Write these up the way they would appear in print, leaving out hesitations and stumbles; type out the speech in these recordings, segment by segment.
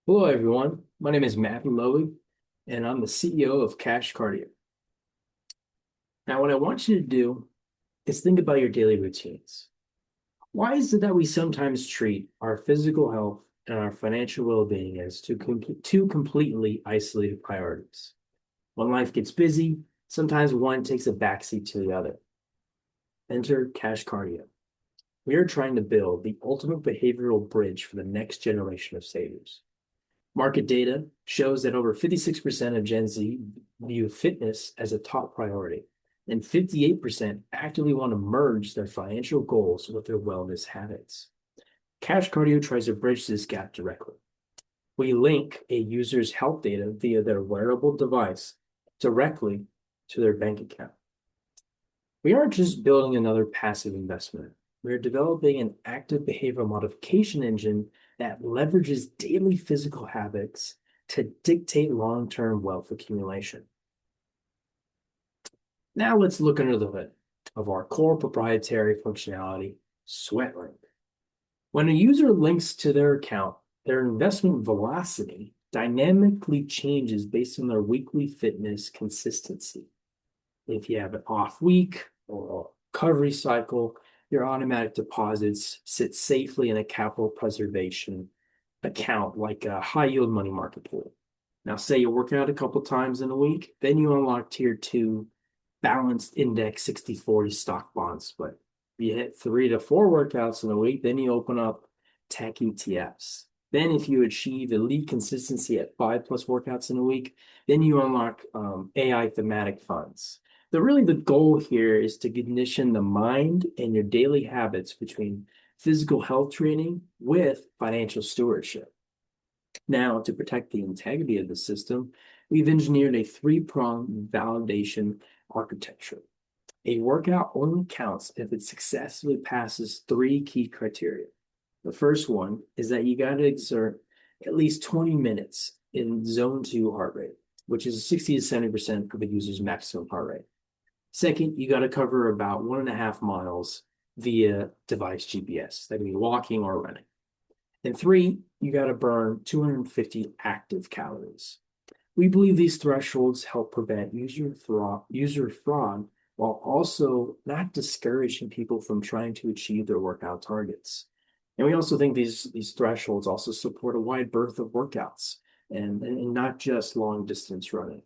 Hello, everyone. My name is Matthew Lowy, and I'm the CEO of Cash Cardio. Now, what I want you to do is think about your daily routines. Why is it that we sometimes treat our physical health and our financial well-being as two completely isolated priorities? When life gets busy, sometimes one takes a backseat to the other. Enter Cash Cardio. We are trying to build the ultimate behavioral bridge for the next generation of savers. Market data shows that over 56% of Gen Z view fitness as a top priority, and 58% actively want to merge their financial goals with their wellness habits. Cash Cardio tries to bridge this gap directly. We link a user's health data via their wearable device directly to their bank account. We aren't just building another passive investment. We're developing an active behavioral modification engine that leverages daily physical habits to dictate long-term wealth accumulation. Now let's look under the hood of our core proprietary functionality, SweatLink. When a user links to their account, their investment velocity dynamically changes based on their weekly fitness consistency. If you have an off week or a recovery cycle, your automatic deposits sit safely in a capital preservation account like a high yield money market pool. Now, say you work out a couple times in a week, then you unlock tier two balanced index 60/40 stock bonds. But you hit 3 to 4 workouts in a week, then you open up tech ETFs. Then, if you achieve elite consistency at 5+ workouts in a week, then you unlock AI thematic funds. The goal here is to condition the mind and your daily habits between physical health training with financial stewardship. Now, to protect the integrity of the system, we've engineered a three-pronged validation architecture. A workout only counts if it successfully passes three key criteria. The first one is that you got to exert at least 20 minutes in zone 2 heart rate, which is 60 to 70% of a user's maximum heart rate. Second, you got to cover about 1.5 miles via device GPS. That can be walking or running. And three, you got to burn 250 active calories. We believe these thresholds help prevent user fraud while also not discouraging people from trying to achieve their workout targets. And we also think these thresholds also support a wide berth of workouts and not just long distance running.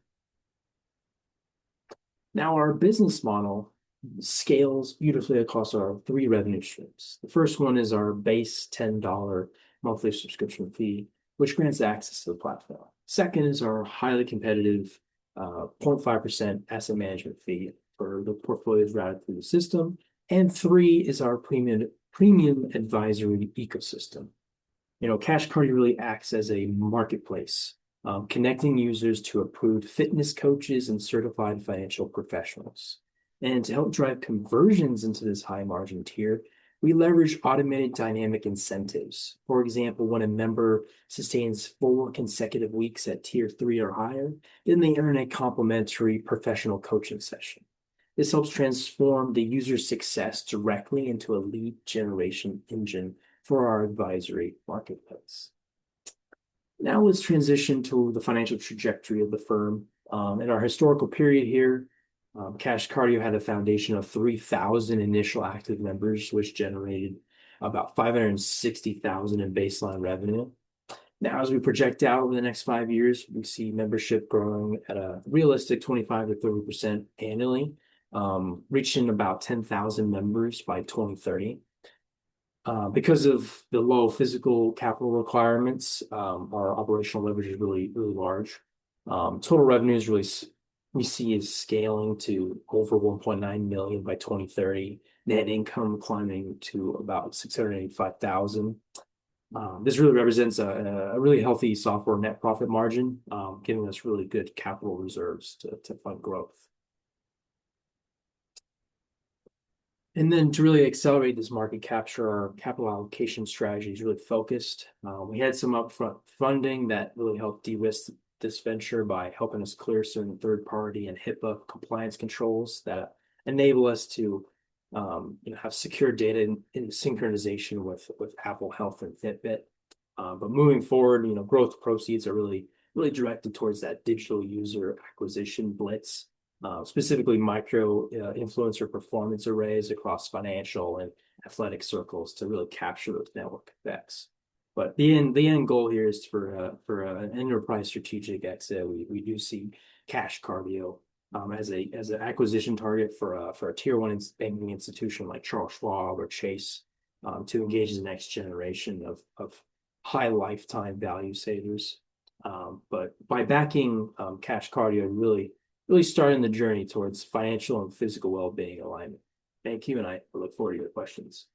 Now, our business model scales beautifully across our three revenue streams. The first one is our base $10 monthly subscription fee, which grants access to the platform. Second is our highly competitive 0.5% asset management fee for the portfolios routed through the system. And three is our premium advisory ecosystem. Cash Cardio really acts as a marketplace, connecting users to approved fitness coaches and certified financial professionals. And to help drive conversions into this high margin tier, we leverage automated dynamic incentives. For example, when a member sustains 4 consecutive weeks at tier 3 or higher, then they earn a complimentary professional coaching session. This helps transform the user's success directly into a lead generation engine for our advisory marketplace. Now let's transition to the financial trajectory of the firm. In our historical period here, Cash Cardio had a foundation of 3,000 initial active members, which generated about 560,000 in baseline revenue. Now, as we project out over the next 5 years, we see membership growing at a realistic 25 to 30% annually, reaching about 10,000 members by 2030. Because of the low physical capital requirements, our operational leverage is really, really large. Total revenue is really, we see is scaling to over 1.9 million by 2030. Net income climbing to about 685,000. This really represents a really healthy software net profit margin, giving us really good capital reserves to fund growth. And then to really accelerate this market capture, our capital allocation strategy is really focused. We had some upfront funding that really helped de-risk this venture by helping us clear certain third-party and HIPAA compliance controls that enable us to have secure data in synchronization with Apple Health and Fitbit. But moving forward, growth proceeds are really directed towards that digital user acquisition blitz, specifically micro influencer performance arrays across financial and athletic circles to really capture those network effects. But the end goal here is for an enterprise strategic exit. We do see cash cardio as an acquisition target for a tier one banking institution like Charles Schwab or Chase, to engage the next generation of high lifetime value savers. But by backing cash cardio, really starting the journey towards financial and physical well-being alignment. Thank you, and I look forward to your questions.